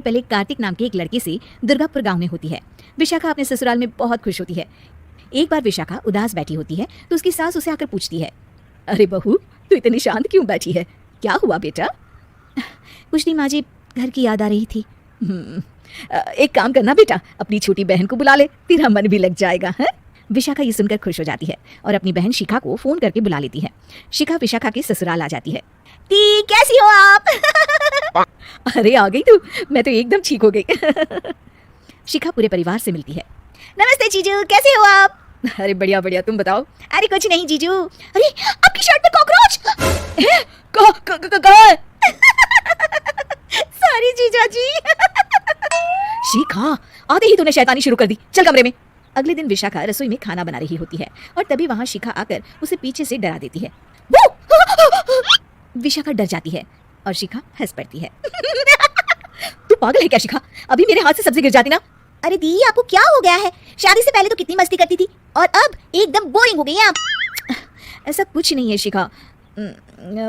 पहले कार्तिक नाम के एक लड़के से दुर्गापुर गांव में होती है। विशाखा अपने ससुराल में बहुत खुश होती है। एक बार विशाखा उदास बैठी होती है तो उसकी सास उसे आकर पूछती है, अरे बहू, तू इतनी शांत क्यों बैठी है? क्या हुआ बेटा? कुछ नहीं माँ जी, घर की याद आ रही थी। एक काम करना बेटा, अपनी छोटी बहन को बुला ले, तेरा मन भी लग जाएगा है? विशाखा ये सुनकर खुश हो जाती है और अपनी बहन शिखा को फोन करके बुला लेती है। शिखा विशाखा के ससुराल आ जाती है। ती, कैसी हो आप? अरे आ गई तू, मैं तो एकदम ठीक हो गई। शिखा पूरे परिवार से मिलती है। नमस्ते जीजू, कैसे हो आप? अरे बढ़िया बढ़िया, तुम बताओ? अरे कुछ नहीं जीजू। अरे आपकी शर्ट पे कॉकरोच है? कहाँ है? सॉरी जीजा जी। शिखा, आते ही तूने शैतानी शुरू कर दी, चल कमरे में। अगले दिन विशाखा रसोई में खाना बना रही होती है और तभी वहां शिखा आकर उसे पीछे से डरा देती है। विशाखा डर जाती है और शिखा हंस पड़ती है। तू पागल है क्या शिखा? अभी मेरे हाथ से सब्जी गिर जाती ना। अरे दी, आपको क्या हो गया है? शादी से पहले तो कितनी मस्ती करती थी और अब एकदम बोरिंग हो गई है आप। ऐसा कुछ नहीं है शिखा,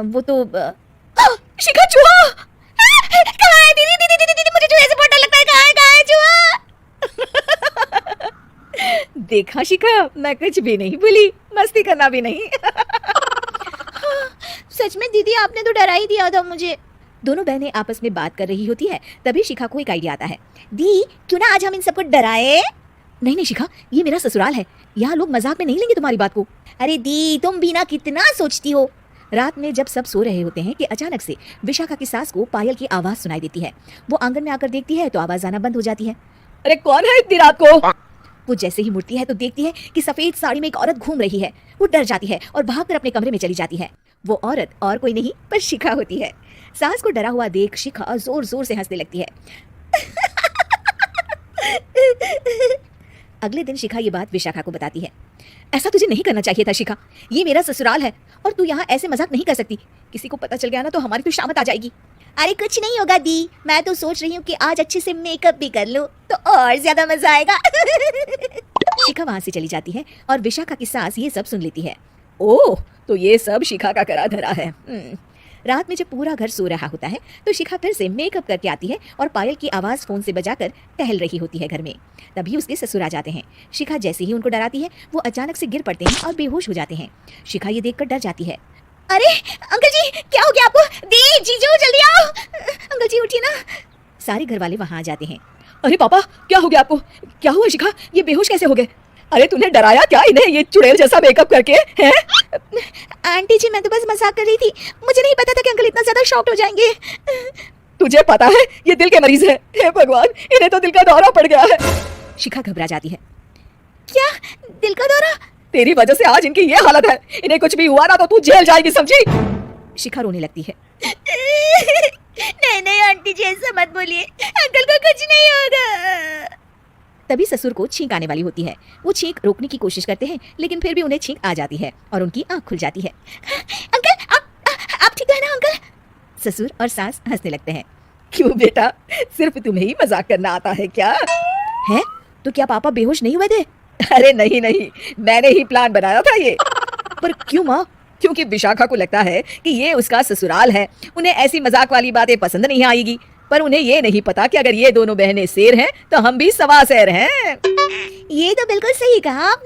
वो तो शिखा, चूहा कहाँ है? दीदी दीदी दीदी दीदी, मुझे चूहे से बहुत डर लगता है। कहाँ है चूहा? देखा शिखा, मैं कुछ भी नहीं भूली, मस्ती करना भी नहीं। सच में दीदी, आपने तो डरा ही दिया था मुझे। दोनों बहनें आपस में बात कर रही होती है, तभी शिखा को एक आइडिया आता है। दी, क्यों ना आज हम इन सबको डराए? नहीं नहीं शिखा, ये मेरा ससुराल है, यहाँ लोग मजाक में नहीं लेंगे तुम्हारी बात को। अरे दी, तुम भी ना कितना सोचती हो। रात में जब सब सो रहे होते हैं कि अचानक से विशाखा की सास को पायल की आवाज सुनाई देती है। वो आंगन में आकर देखती है तो आवाज आना बंद हो जाती है। अरे कौन है इतनी रात को? वो जैसे ही मुड़ती है तो देखती है कि सफेद साड़ी में एक औरत घूम रही है। वो डर जाती है और भागकर अपने कमरे में चली जाती है। वो औरत और कोई नहीं पर शिखा होती है। सास को डरा हुआ देख शिखा जोर जोर से हंसने लगती है। अगले दिन शिखा ये बात विशाखा को बताती है। ऐसा तुझे नहीं करना चाहिए था शिखा, ये मेरा ससुराल है और तू यहाँ ऐसे मजाक नहीं कर सकती। किसी को पता चल गया ना तो हमारी तो शामत आ जाएगी। अरे कुछ नहीं होगा दी, मैं तो सोच रही हूँ कि आज अच्छे से मेकअप भी कर लो तो और ज्यादा मजा आएगा। शिखा वहां से चली जाती है और विशाखा की सास ये सब सुन लेती है। ओह, तो ये सब शिखा का करा धरा है। रात में जब पूरा घर सो रहा होता है तो शिखा फिर से मेकअप करके आती है और पायल की आवाज फोन से बजाकर टहल रही होती है घर में। तभी उसके ससुर आ जाते हैं। शिखा जैसे ही उनको डराती है वो अचानक से गिर पड़ते हैं और बेहोश हो जाते हैं। शिखा ये देखकर डर जाती है। अरे अंकल जी, क्या हो गया आपको? दी, जीजू जल्दी आओ। अंकल जी उठिए ना। सारे घर वाले वहां आ जाते हैं। अरे पापा, क्या हो गया आपको? क्या हुआ शिखा, ये बेहोश कैसे हो गए? अरे तूने डराया क्या इन्हें ये चुड़ैल जैसा मेकअप करके? हैं? आंटी जी, मैं तो बस मजाक कर रही थी, मुझे नहीं पता था कि अंकल इतना ज्यादा शॉक्ड हो जाएंगे। तुझे पता है ये दिल के मरीज हैं। हे भगवान, इन्हें तो दिल का दौरा पड़ गया है। शिखा घबरा जाती है। क्या दिल का दौरा? तेरी वजह से आज इनकी ये हालत है। इन्हें कुछ भी हुआ ना तो तू जेल जाएगी, समझी? शिखा रोने लगती है। नहीं नहीं आंटी जी, ऐसा मत बोलिए, अंकल को कुछ नहीं होगा। तभी ससुर को छींक आने वाली होती है। वो छींक रोकने की कोशिश करते हैं लेकिन फिर भी उन्हें छींक आ जाती है और उनकी आंख खुल जाती है। अंकल, आप ठीक है ना अंकल? ससुर और सास हंसने लगते हैं। क्यों बेटा, सिर्फ तुम्हें ही मजाक करना आता है क्या? है तो क्या पापा बेहोश नहीं हुए थे? अरे नहीं नहीं, मैंने ही प्लान बनाया था ये। पर क्यों माँ? क्योंकि विशाखा को लगता है कि ये उसका ससुराल है, उन्हें ऐसी मजाक वाली बातें पसंद नहीं आएगी। पर उन्हें ये नहीं पता कि अगर ये दोनों बहनें शेर हैं तो हम भी सवा शेर हैं। ये तो बिल्कुल सही कहा आपने।